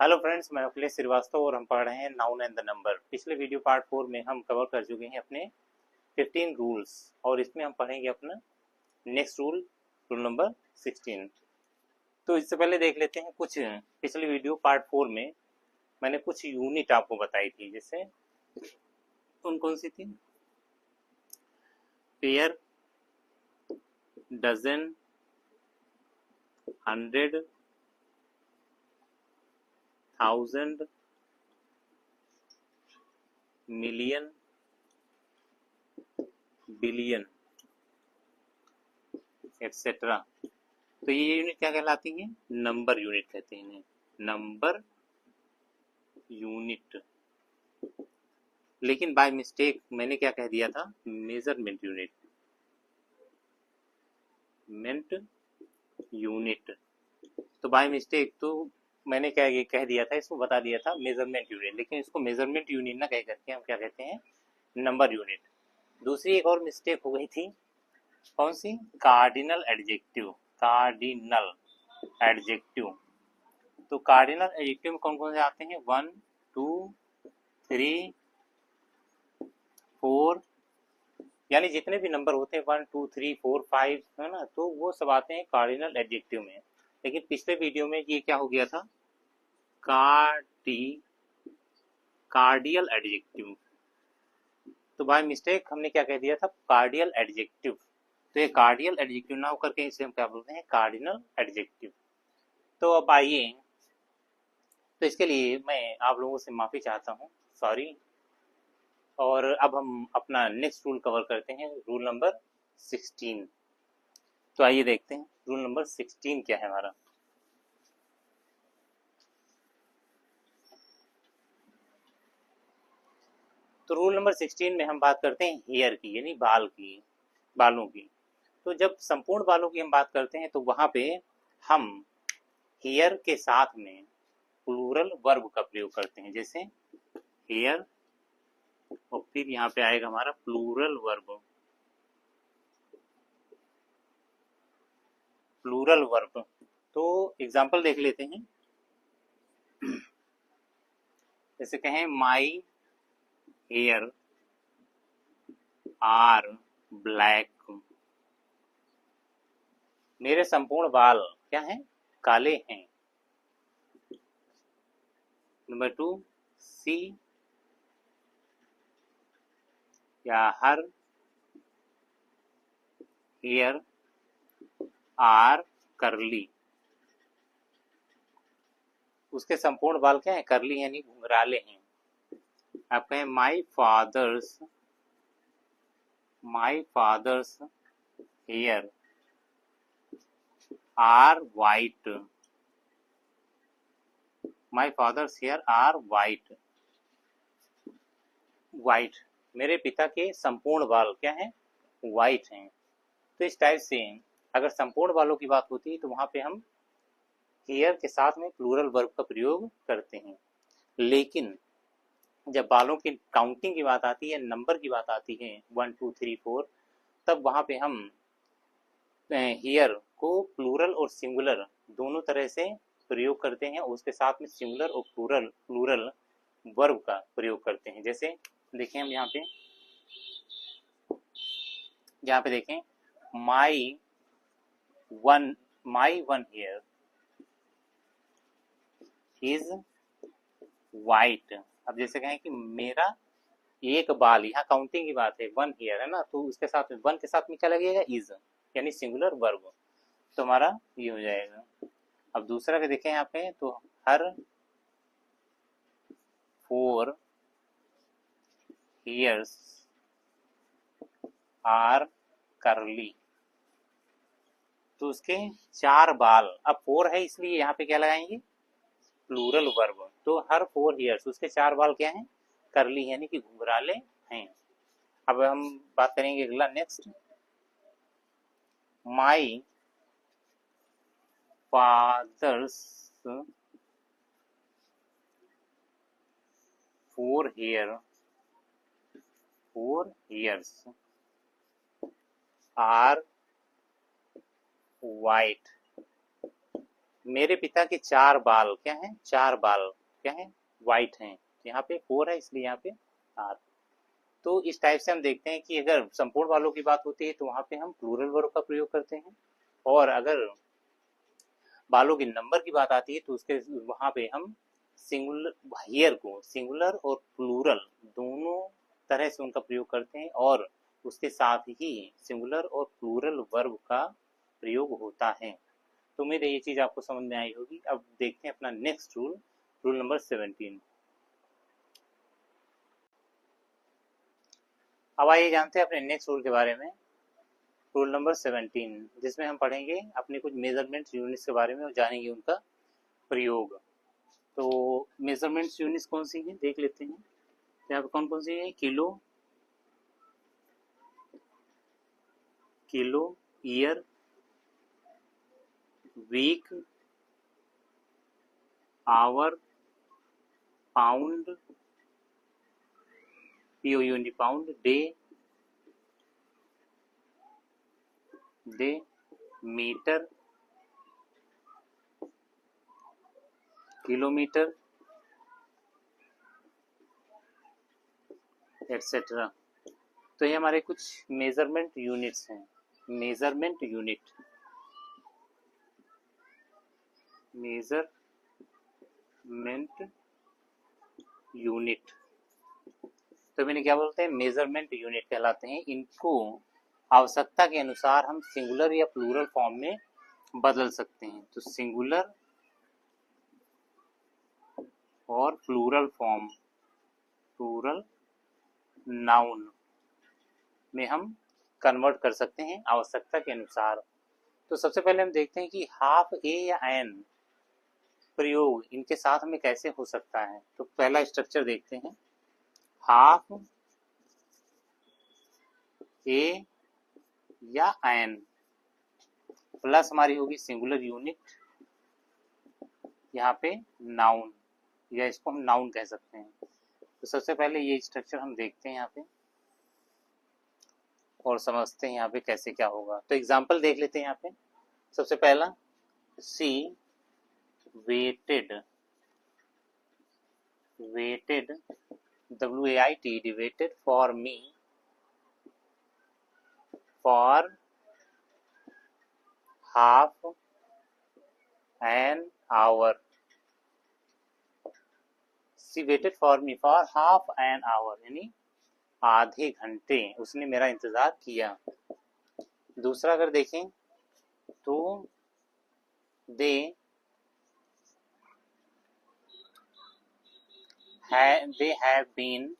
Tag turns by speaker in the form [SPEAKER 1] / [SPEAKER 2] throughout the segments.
[SPEAKER 1] Hello friends, मैं अखिलेश श्रीवास्तव और हम पढ़ रहे हैं नाउन एंड द नंबर। पिछले वीडियो पार्ट 4 में हम कवर कर चुके हैं अपने 15 रूल्स और इसमें हम पढ़ेंगे अपना नेक्स्ट रूल, रूल नंबर 16। तो इससे पहले देख लेते हैं कुछ पिछले वीडियो पार्ट 4 में मैंने कुछ यूनिट आपको बताई थी, जैसे कौन कौन सी थी? Pair, dozen, 100, 1000, million, billion, etcetera. तो ये यूनिट क्या कहलाती है? नंबर यूनिट कहते हैं इन्हें, नंबर यूनिट। लेकिन बाय मिस्टेक मैंने क्या कह दिया था? Measurement unit, unit. तो बाय मिस्टेक तो मैंने क्या ये कह दिया था, इसको बता दिया था मेजरमेंट यूनिट, लेकिन इसको मेजरमेंट यूनिट ना कह करके हम क्या कहते हैं? Number unit. दूसरी एक और मिस्टेक हो गई थी, कौन सी? Cardinal adjective, cardinal adjective. तो कार्डिनल एडजेक्टिव में कौन कौन से आते हैं? 1 2 3 4, यानी जितने भी नंबर होते हैं 1 2 3 4 5, है ना, तो वो सब आते हैं कार्डिनल एडजेक्टिव में। लेकिन पिछले वीडियो में ये क्या हो गया था? Cardi cardial adjective. तो बाय मिस्टेक हमने क्या कह दिया था? Cardial adjective. तो ये कार्डियल एडजेक्टिव ना होकर के इसे हम क्या बोलते हैं? Cardinal adjective. तो अब आइए, तो इसके लिए मैं आप लोगों से माफी चाहता हूँ, सॉरी। और अब हम अपना नेक्स्ट रूल कवर करते हैं, रूल नंबर 16। तो आइए देखते हैं रूल नंबर 16 क्या है हमारा। तो रूल नंबर 16 में हम बात करते हैं हेयर की, यानी बाल की, बालों की। तो जब संपूर्ण बालों की हम बात करते हैं तो वहां पे हम हेयर के साथ में प्लूरल वर्ब का प्रयोग करते हैं, जैसे हेयर और फिर यहाँ पे आएगा हमारा प्लूरल वर्ब, प्लूरल वर्ब। तो एग्जांपल देख लेते हैं, जैसे कहें माई हेयर आर ब्लैक, मेरे संपूर्ण बाल क्या हैं? काले हैं। नंबर 2, सी या हर हेयर आर करली, उसके संपूर्ण बाल क्या है? करली यानी घुंघराले हैं। आप कहें my father's hair are white, my father's hair are white, white, मेरे पिता के संपूर्ण बाल क्या हैं? वाइट हैं। तो इस टाइप से अगर संपूर्ण बालों की बात होती है तो वहां पे हम हेयर के साथ में प्लूरल वर्ब का प्रयोग करते हैं। लेकिन जब बालों की काउंटिंग की बात आती है, नंबर की बात आती है 1 2 3 4, तब वहां पे हम हेयर को प्लूरल और सिंगुलर दोनों तरह से प्रयोग करते हैं, और उसके साथ में सिंगुलर और प्लूरल प्लूरल वर्ब का प्रयोग करते हैं। जैसे देखें हम यहाँ पे देखें, my one here is white. अब जैसे कहें कि मेरा एक बाल, यहाँ काउंटिंग की बात है, 1 हेयर है ना, तो उसके साथ में 1 के साथ में क्या लगेगा? इज, यानी सिंगुलर वर्ब। तो हमारा ये हो जाएगा। अब दूसरा भी देखें यहाँ पे, तो हर 4 हेयर्स आर करली, तो उसके 4 बाल, अब 4 है इसलिए यहाँ पे क्या लगाएंगे? Plural verb. तो हर 4 हेयर्स, उसके 4 बाल क्या हैं? करली, यानी कि घुंघराले हैं। अब हम बात करेंगे अगला, next, my father's 4 hairs are white, मेरे पिता के 4 बाल क्या हैं, 4 बाल क्या हैं, वाइट हैं। यहाँ पे 4 है इसलिए यहाँ पे आर। तो इस टाइप से हम देखते हैं कि अगर संपूर्ण बालों की बात होती है तो वहाँ पे हम प्लूरल वर्ब का प्रयोग करते हैं, और अगर बालों के नंबर की बात आती है तो उसके वहाँ पे हम सिंगुलर हियर को सिंगुलर और प्लूरल दोनों तरह से उनका प्रयोग करते हैं, और उसके साथ ही सिंगुलर और प्लूरल वर्ब का प्रयोग होता है। तो उम्मीद है ये चीज़ आपको समझ में आई होगी। अब देखते हैं अपना नेक्स्ट रूल, रूल नंबर 17। अब आइए जानते हैं अपने नेक्स्ट रूल के बारे में, रूल नंबर 17, जिसमें हम पढ़ेंगे अपने कुछ मेजरमेंट यूनिट्स के बारे में और जानेंगे उनका प्रयोग। तो मेजरमेंट्स यूनिट्स कौन सी हैं देख लेते हैं। यहाँ पे कौन कौन सी है, kilo, kilo, year, week, hour, pound, POUND pound, day, metre, kilometre, etcetera. तो ये हमारे कुछ मेजरमेंट यूनिट्स हैं। मेजरमेंट यूनिट, मेजरमेंट यूनिट, तो मैंने क्या बोलते हैं, मेजरमेंट यूनिट कहलाते हैं। इनको आवश्यकता के अनुसार हम सिंगुलर या प्लूरल फॉर्म में बदल सकते हैं। तो सिंगुलर और प्लूरल फॉर्म, प्लूरल नाउन में हम कन्वर्ट कर सकते हैं आवश्यकता के अनुसार। तो सबसे पहले हम देखते हैं कि हाफ ए या एन प्रयोग इनके साथ में कैसे हो सकता है। तो पहला स्ट्रक्चर देखते हैं, हाफ ए या एन प्लस हमारी होगी सिंगुलर यूनिट, यहाँ पे नाउन, या इसको हम नाउन कह सकते हैं। तो सबसे पहले ये स्ट्रक्चर हम देखते हैं यहाँ पे और समझते हैं यहाँ पे कैसे क्या होगा। तो एग्जांपल देख लेते हैं यहाँ पे। सबसे पहला, she waited, waited WAIT waited for me for half an hour. She waited for me for half an hour, यानी आधे घंटे उसने मेरा इंतजार किया। दूसरा अगर देखें तो दे have been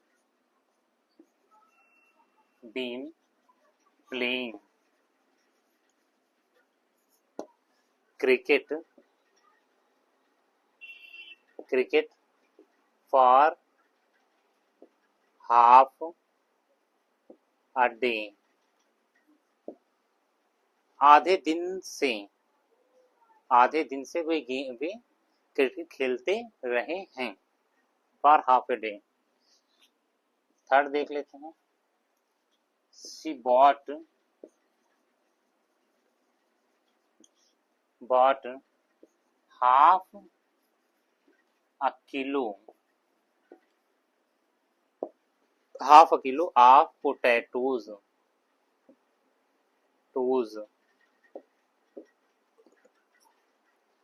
[SPEAKER 1] playing cricket for half a day। आधे दिन से वे क्रिकेट खेलते रहे हैं, for half a day. Third देख लेते हैं, she bought half a kilo of potatoes,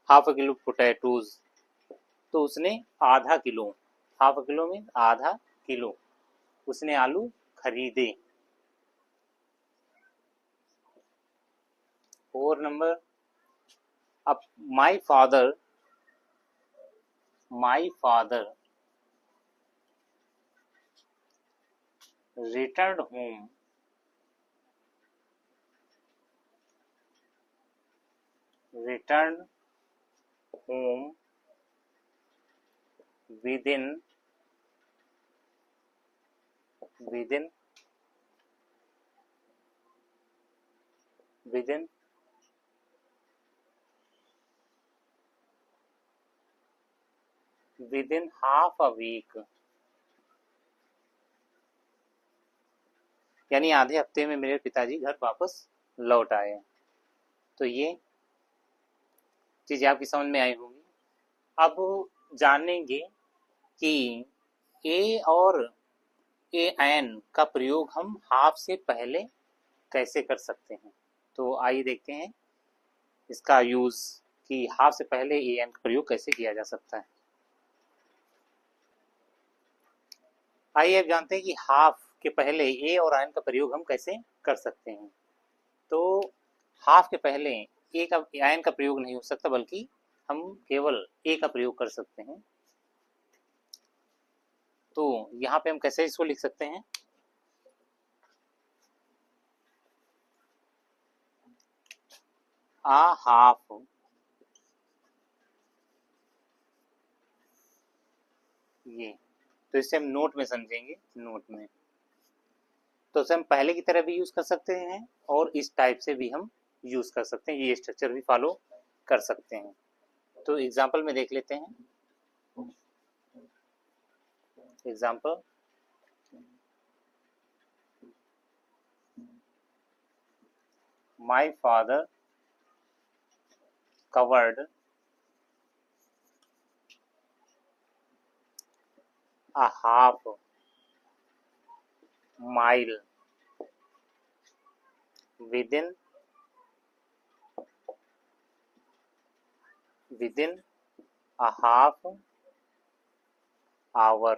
[SPEAKER 1] half a kilo potatoes। तो उसने आधा किलो, हाफ a kilo में आधा किलो उसने आलू खरीदे। और नंबर, अब my father returned home within 1/2 a week, यानी आधे हफ्ते में मेरे पिताजी घर वापस लौट आए। तो ये चीज़ें आपकी समझ में आई होंगी। अब जानेंगे कि ए और ए एन का प्रयोग हम हाफ से पहले कैसे कर सकते हैं। तो आइए देखते हैं इसका यूज़ कि हाफ से पहले ए एन का प्रयोग कैसे किया जा सकता है। आइए अब जानते हैं कि हाफ के पहले ए और एन का प्रयोग हम कैसे कर सकते हैं। तो हाफ के पहले ए का एन का प्रयोग नहीं हो सकता, बल्कि हम केवल ए का प्रयोग कर सकते हैं। तो यहाँ पे हम कैसे इसको लिख सकते हैं, आ हाफ, ये तो इससे हम नोट में समझेंगे, नोट में तो इसे हम पहले की तरह भी यूज कर सकते हैं और इस टाइप से भी हम यूज कर सकते हैं, ये स्ट्रक्चर भी फॉलो कर सकते हैं। तो एग्जाम्पल में देख लेते हैं। Example, my father covered a half mile within a half hour।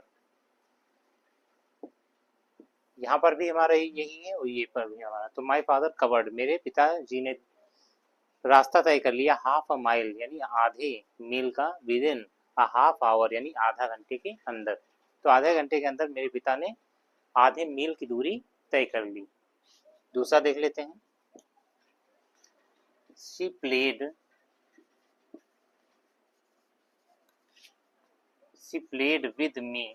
[SPEAKER 1] यहाँ पर भी हमारा यही है और ये पर भी हमारा। तो माई फादर कवर्ड, मेरे पिताजी ने रास्ता तय कर लिया, हाफ अ माइल यानी आधे मील का, with in a half hour यानी आधा घंटे के अंदर। तो आधे घंटे के अंदर मेरे पिता ने आधे मील की दूरी तय कर ली। दूसरा देख लेते हैं। She played with me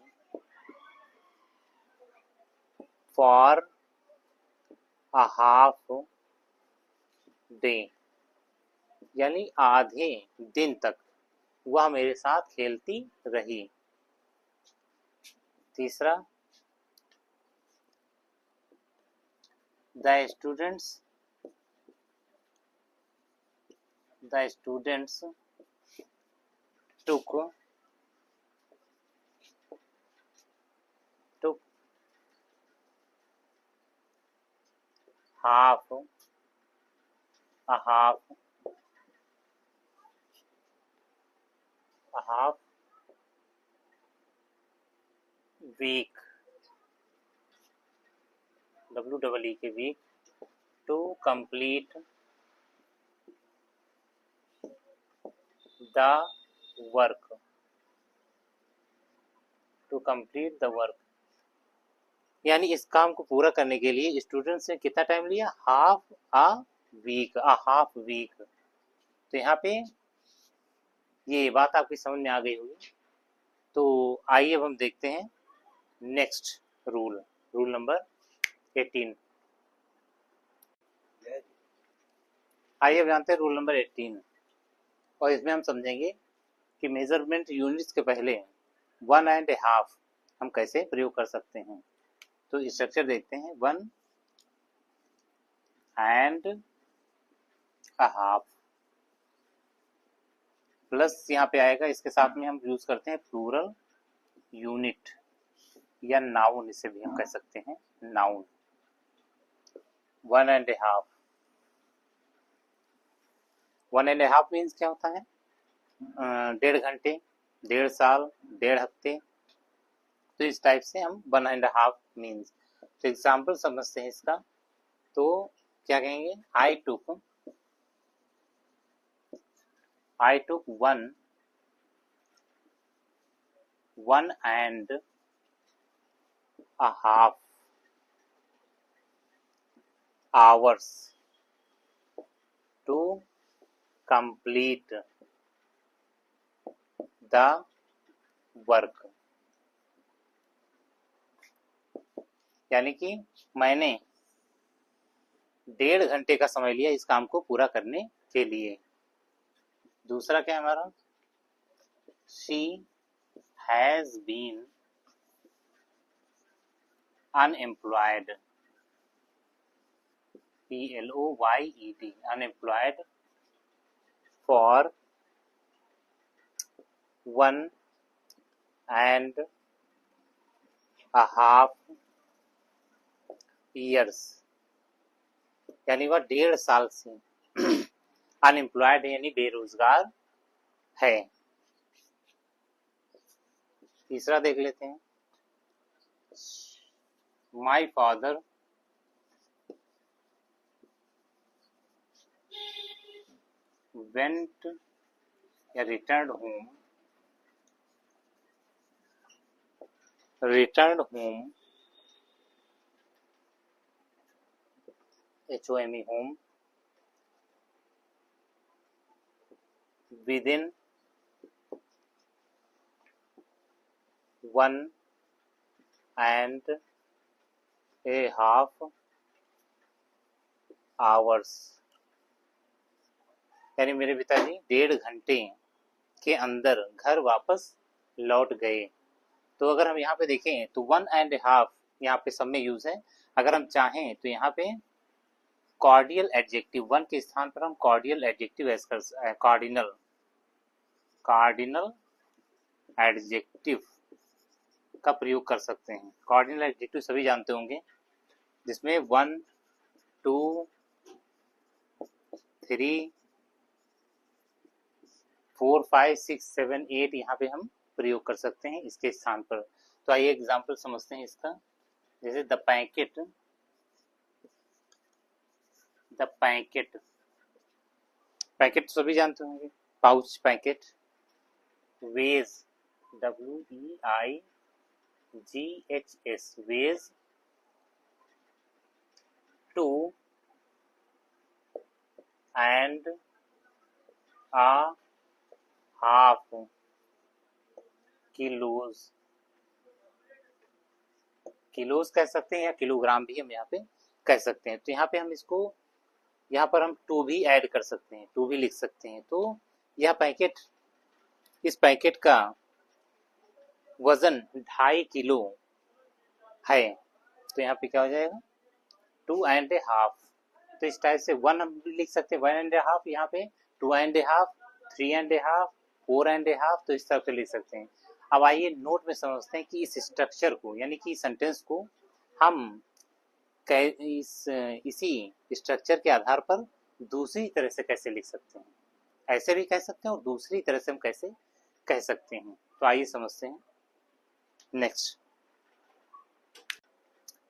[SPEAKER 1] for a half day यानी आधे दिन तक वह मेरे साथ खेलती रही। तीसरा, the students took half a half week, WEE के week, to complete the work, यानी इस काम को पूरा करने के लिए स्टूडेंट्स ने कितना टाइम लिया, हाफ वीक। तो यहाँ पे ये बात आपकी समझ में आ गई होगी। तो आइए अब हम देखते हैं नेक्स्ट रूल नंबर 18। आइए अब जानते हैं रूल नंबर 18, और इसमें हम समझेंगे कि मेजरमेंट यूनिट्स के पहले 1.5 हम कैसे प्रयोग कर सकते हैं। तो स्ट्रक्चर देखते हैं, 1.5 प्लस यहाँ पे आएगा, इसके साथ में हम यूज करते हैं प्लूरल यूनिट या नाउन, इसे भी हम कह सकते हैं नाउन। 1.5 मीन्स क्या होता है, 1.5 घंटे, 1.5 साल, 1.5 हफ्ते। तो इस टाइप से हम 1.5 मीन्स। तो एग्जाम्पल समझते हैं इसका। तो क्या कहेंगे, आई टुक 1.5 hours to complete the work, यानी कि मैंने 1.5 घंटे का समय लिया इस काम को पूरा करने के लिए। दूसरा क्या है हमारा, she has been unemployed, PLOYED, unemployed for 1.5 years, यानी वह 1.5 साल से अनएम्प्लॉयड है, यानी बेरोजगार है। तीसरा देख लेते हैं। माई फादर वेंट या return home HOME home within 1.5 hours, यानी मेरे पिताजी 1.5 घंटे के अंदर घर वापस लौट गए। तो अगर हम यहाँ पे देखें तो 1.5 यहाँ पे सब में यूज है। अगर हम चाहें तो यहाँ पे कॉर्डियल एडजेक्टिव 1 के स्थान पर हम कॉर्डियल एडजेक्टिव कार्डिनल एडजेक्टिव का प्रयोग कर सकते हैं। कार्डिनल एडजेक्टिव सभी जानते होंगे, जिसमें 1, 2, 3, 4, 5, 6, 7, 8 यहाँ पे हम प्रयोग कर सकते हैं इसके स्थान पर। तो आइए एग्जाम्पल समझते हैं इसका। जैसे द पैकेट सभी जानते होंगे, pouch packet. Weighs WEIGHS weighs 2.5 kilos कह सकते हैं, या किलोग्राम भी हम यहाँ पे कह सकते हैं। तो यहाँ पे हम इसको, यहाँ पर हम 2 भी ऐड कर सकते हैं, 2 भी लिख सकते हैं। तो यह पैकेट, इस पैकेट का वजन 2.5 किलो है। तो यहाँ पे क्या हो जाएगा 2.5। तो इस टाइप से 1 हम लिख सकते हैं, 1.5 यहाँ पे 2.5, 3.5, 4.5, तो इस तरह से लिख सकते हैं। अब आइए नोट में समझते हैं कि इस स्ट्रक्चर को, यानी कि सेंटेंस को हम इसी स्ट्रक्चर के आधार पर दूसरी तरह से कैसे लिख सकते हैं। ऐसे भी कह सकते हैं और दूसरी तरह से हम कैसे कह सकते हैं। तो आइए समझते हैं। नेक्स्ट,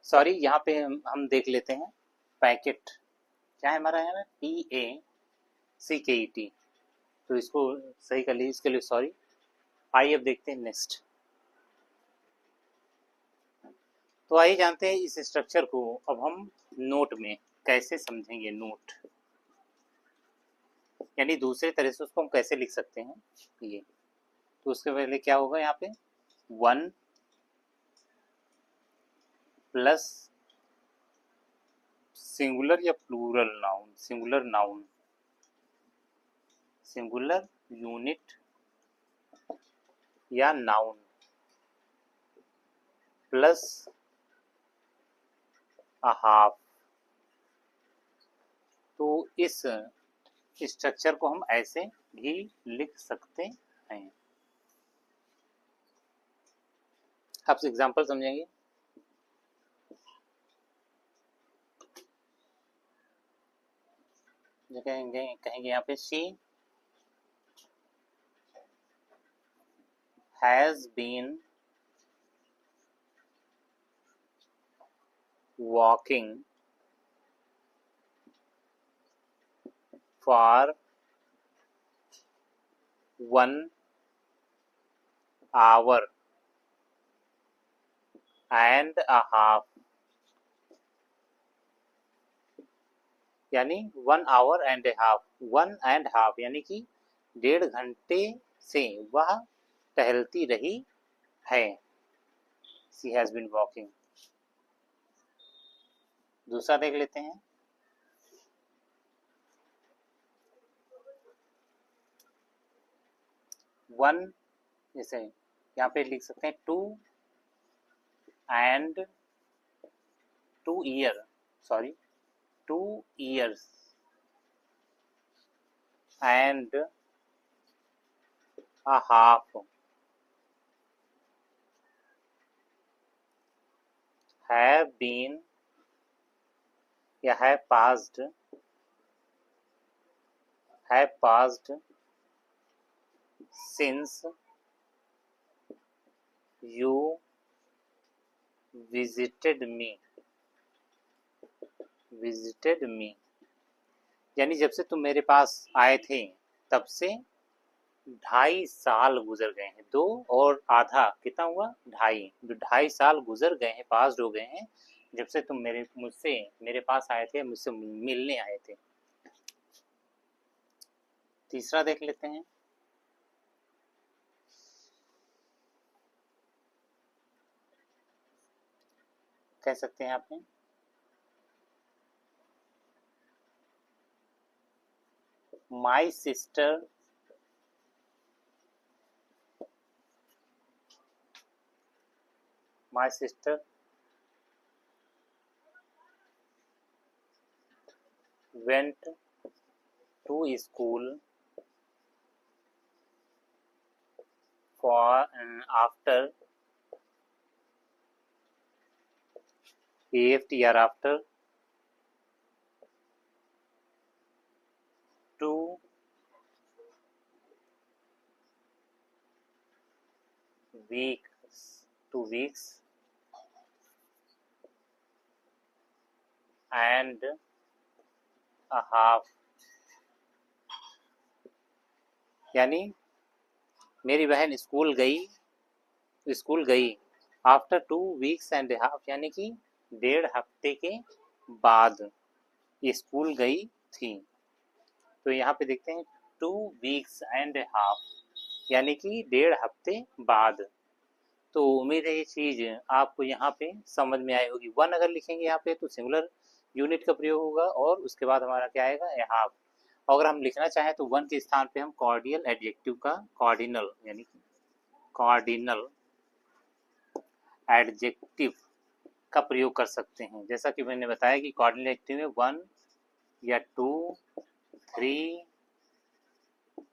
[SPEAKER 1] सॉरी, यहाँ पे हम देख लेते हैं पैकेट क्या है हमारा, है PACKET। तो इसको सही कर लीजिए, इसके लिए सॉरी। आइए अब देखते हैं नेक्स्ट। तो आइए जानते हैं इस स्ट्रक्चर को अब हम नोट में कैसे समझेंगे। नोट यानी दूसरे तरह से उसको हम कैसे लिख सकते हैं ये। तो उसके पहले क्या होगा, यहाँ पे 1 प्लस सिंगुलर या प्लूरल नाउन, सिंगुलर यूनिट या नाउन प्लस a half। तो इस स्ट्रक्चर को हम ऐसे भी लिख सकते हैं। आप एग्जांपल समझेंगे। कहेंगे यहाँ पे she has been walking for 1 hour and a half, यानी 1 hour and a half, 1 and half यानी कि 1.5 घंटे से वह टहलती रही है। She has been walking। दूसरा देख लेते हैं। वन, जैसे यहाँ पे लिख सकते हैं 2 years and a half, have been या have passed since you visited me, यानी जब से तुम मेरे पास आए थे तब से 2.5 साल गुजर गए हैं। 2 और आधा कितना हुआ? 2.5। जो 2.5 साल गुजर गए हैं, पास हो गए हैं, जब से तुम मुझसे मेरे पास आए थे, मुझसे मिलने आए थे। तीसरा देख लेते हैं। कह सकते हैं आपने My sister went to school for after AFTR after 2 weeks and a half, यानी मेरी बहन स्कूल गई आफ्टर 2 वीक्स एंड हाफ, यानी कि 1.5 हफ्ते के बाद ये स्कूल गई थी। तो यहाँ पे देखते हैं 2 वीक्स एंड हाफ, यानी कि 1.5 हफ्ते बाद। तो उम्मीद है ये चीज आपको यहाँ पे समझ में आई होगी। 1 अगर लिखेंगे यहाँ पे तो सिंगुलर यूनिट का प्रयोग होगा और उसके बाद हमारा क्या आएगा? ए हाफ। अगर हम लिखना चाहें तो 1 के स्थान पे हम कॉर्डियल एडजेक्टिव का कॉर्डिनल, यानी कि कॉर्डिनल एडजेक्टिव का प्रयोग कर सकते हैं। जैसा कि मैंने बताया कि कॉर्डिनल एडजेक्टिव में 1 या 2, 3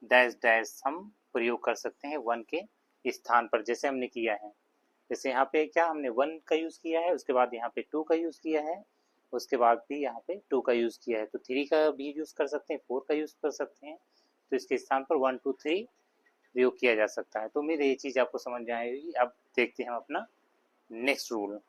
[SPEAKER 1] डैश डैश हम प्रयोग कर सकते हैं 1 के स्थान पर, जैसे हमने किया है। जैसे यहाँ पे क्या हमने 1 का यूज किया है, उसके बाद यहाँ पे 2 का यूज किया है, उसके बाद भी यहाँ पे 2 का यूज किया है, तो 3 का भी यूज कर सकते हैं, 4 का यूज कर सकते हैं। तो इसके स्थान पर 1, 2, 3 प्रयोग किया जा सकता है। तो उम्मीद है ये चीज आपको समझ में आएगी। अब देखते हैं हम अपना नेक्स्ट रूल।